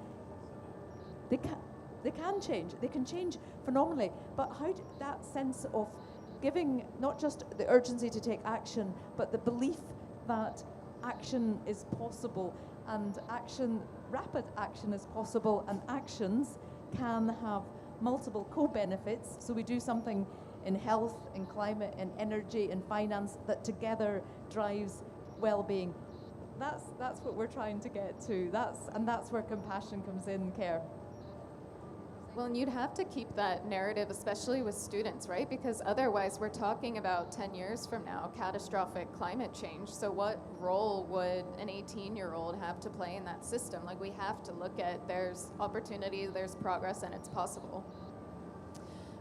They can change. They can change phenomenally. But that sense of giving not just the urgency to take action, but the belief that action is possible, and rapid action is possible, and actions can have multiple co-benefits. So we do something in health, in climate, in energy, in finance that together drives well-being. That's what we're trying to get to. That's where compassion comes in, care. Well, and you'd have to keep that narrative, especially with students, right? Because otherwise we're talking about 10 years from now, catastrophic climate change. So what role would an 18-year-old have to play in that system? Like, we have to look at there's opportunity, there's progress, and it's possible.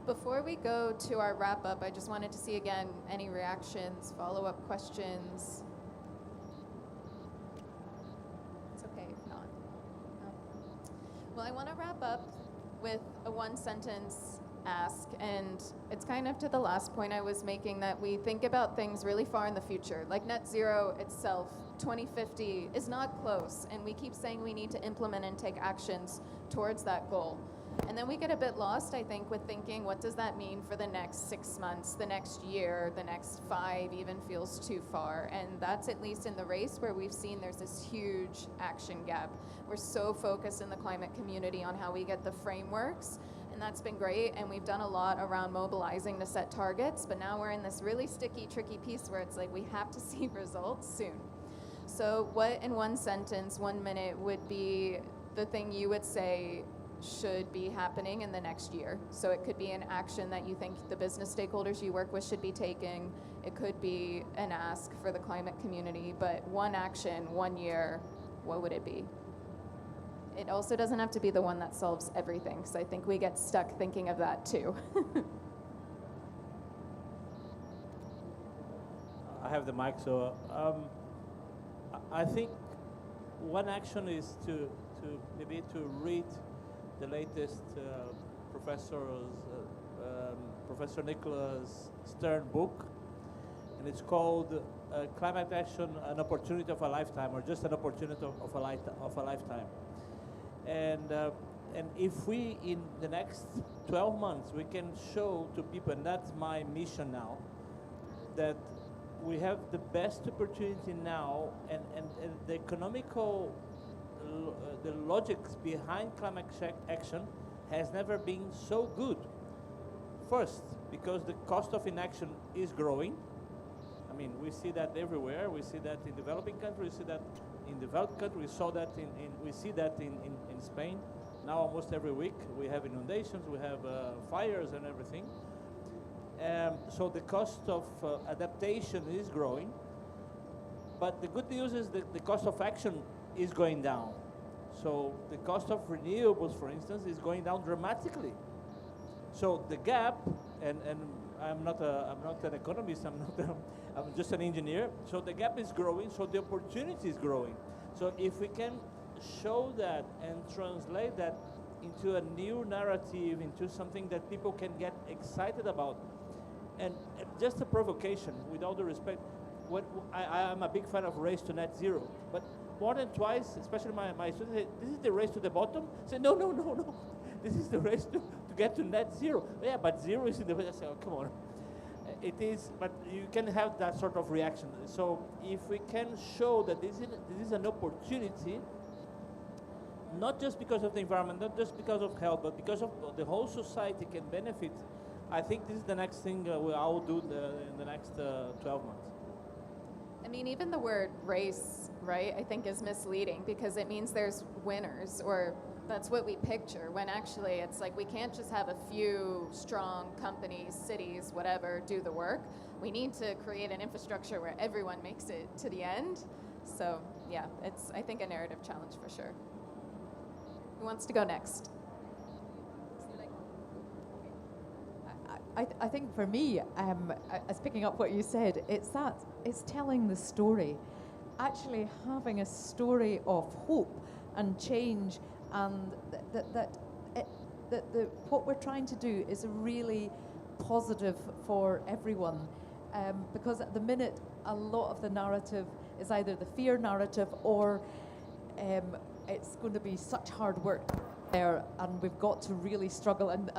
Before we go to our wrap up, I just wanted to see again any reactions, follow-up questions. It's okay if not. No. Well, I want to wrap up with a one-sentence ask, and it's kind of to the last point I was making, that we think about things really far in the future. Like net zero itself, 2050, is not close, and we keep saying we need to implement and take actions towards that goal. And then we get a bit lost, I think, with thinking, what does that mean for the next 6 months, the next year, the next 5 even feels too far. And that's at least in the race where we've seen there's this huge action gap. We're so focused in the climate community on how we get the frameworks, and And that's been great, and we've done a lot around mobilizing to set targets, but now we're in this really sticky, tricky piece where it's like we have to see results soon. So what, in one sentence, 1 minute, would be the thing you would say should be happening in the next year? So it could be an action that you think the business stakeholders you work with should be taking. It could be an ask for the climate community, but one action, 1 year, what would it be? It also doesn't have to be the one that solves everything, because I think we get stuck thinking of that too. I have the mic, so I think one action is to maybe to read the latest Professor Nicholas Stern book, and it's called Climate Action: An Opportunity of a Lifetime, or just an opportunity of a lifetime. And if we, in the next 12 months, we can show to people, and that's my mission now, that we have the best opportunity now, and the economical, the logics behind climate action has never been so good. First, because the cost of inaction is growing. I mean, we see that everywhere. We see that in developing countries, we see that in developed countries, we saw that we see that in Spain. Now almost every week we have inundations, we have fires and everything. So the cost of adaptation is growing, but the good news is that the cost of action is going down. So the cost of renewables, for instance, is going down dramatically. So the gap, and I'm not an economist, I'm just an engineer. So the gap is growing, so the opportunity is growing. So if we can show that and translate that into a new narrative, into something that people can get excited about, and just a provocation, with all the respect, I'm a big fan of Race to Net Zero, but more than twice, especially my students say, this is the race to the bottom. I say, no, this is the race to get to net zero. Yeah, but zero is in the way. I say, oh, come on. It is, but you can have that sort of reaction. So if we can show that this is an opportunity, not just because of the environment, not just because of health, but because of the whole society can benefit, I think this is the next thing I will do in the next 12 months. I mean, even the word race, right, I think is misleading, because it means there's winners, or that's what we picture, when actually it's like we can't just have a few strong companies, cities, whatever, do the work. We need to create an infrastructure where everyone makes it to the end. So yeah, it's, I think, a narrative challenge for sure. Who wants to go next? I think for me, as picking up what you said, it's telling the story, actually having a story of hope and change, and what we're trying to do is really positive for everyone, because at the minute a lot of the narrative is either the fear narrative or it's going to be such hard work there, and we've got to really struggle, and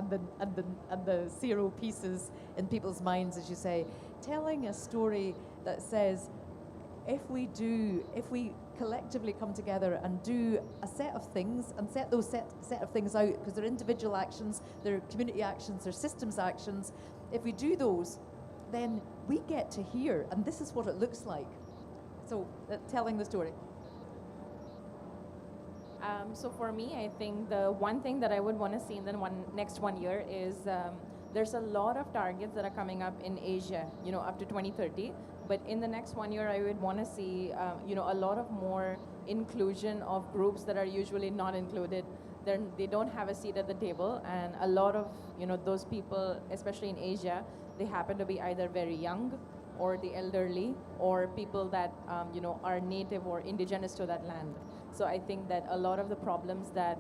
the zero pieces in people's minds, as you say, telling a story that says, if we collectively come together and do a set of things, and set those set of things out, because they're individual actions, they're community actions, they're systems actions, if we do those, then we get to hear, and this is what it looks like. So telling the story. So for me, I think the one thing that I would want to see in the next 1 year is there's a lot of targets that are coming up in Asia, up to 2030. But in the next 1 year, I would want to see, a lot of more inclusion of groups that are usually not included. They don't have a seat at the table, and a lot of, those people, especially in Asia, they happen to be either very young, or the elderly, or people that, are native or indigenous to that land. So I think that a lot of the problems that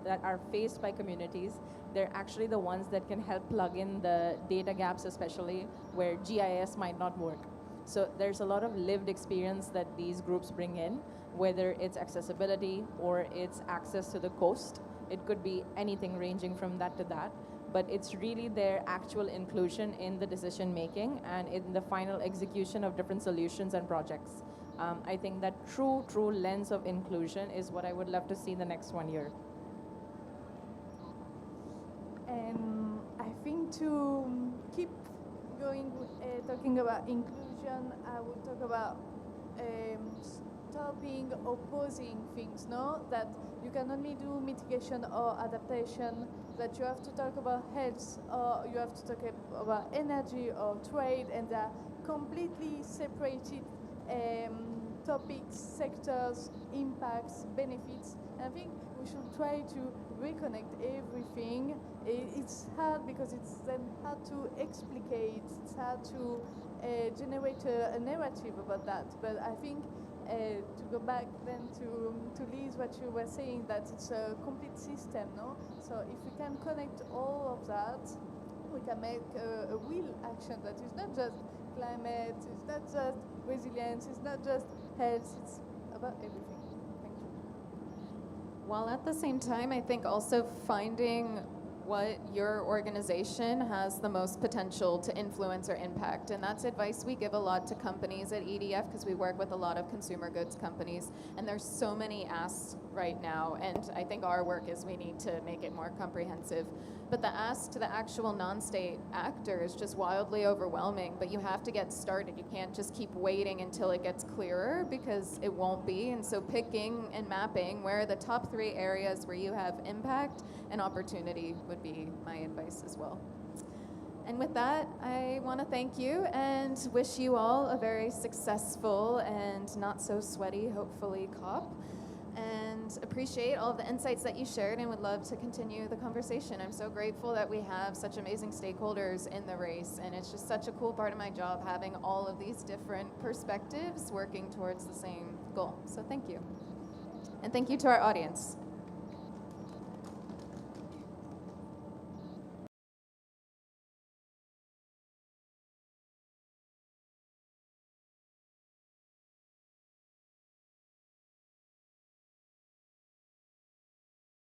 are faced by communities, they're actually the ones that can help plug in the data gaps, especially where GIS might not work. So there's a lot of lived experience that these groups bring in, whether it's accessibility or it's access to the coast. It could be anything ranging from that to that, but it's really their actual inclusion in the decision making and in the final execution of different solutions and projects. I think that true lens of inclusion is what I would love to see in the next 1 year. And I think to keep going, talking about inclusion, I would talk about stopping opposing things, no? That you can only do mitigation or adaptation, that you have to talk about health, or you have to talk about energy or trade, and they're completely separated topics, sectors, impacts, benefits. And I think we should try to reconnect everything. It's hard because it's then hard to explicate, it's hard to generate a narrative about that. But I think to go back then to Liz, what you were saying, that it's a complete system, no? So if we can connect all of that, we can make a real action that is not just climate, it's not just resilience, it's not just health, it's about everything. Thank you. While at the same time, I think also finding what your organization has the most potential to influence or impact. And that's advice we give a lot to companies at EDF, because we work with a lot of consumer goods companies. And there's so many asks right now. And I think our work is we need to make it more comprehensive. But the ask to the actual non-state actor is just wildly overwhelming. But you have to get started. You can't just keep waiting until it gets clearer, because it won't be. And so picking and mapping where are the top 3 areas where you have impact and opportunity would be my advice as well. And with that, I want to thank you and wish you all a very successful and not so sweaty, hopefully, COP. And appreciate all of the insights that you shared, and would love to continue the conversation. I'm so grateful that we have such amazing stakeholders in the race, and it's just such a cool part of my job having all of these different perspectives working towards the same goal. So thank you. And thank you to our audience.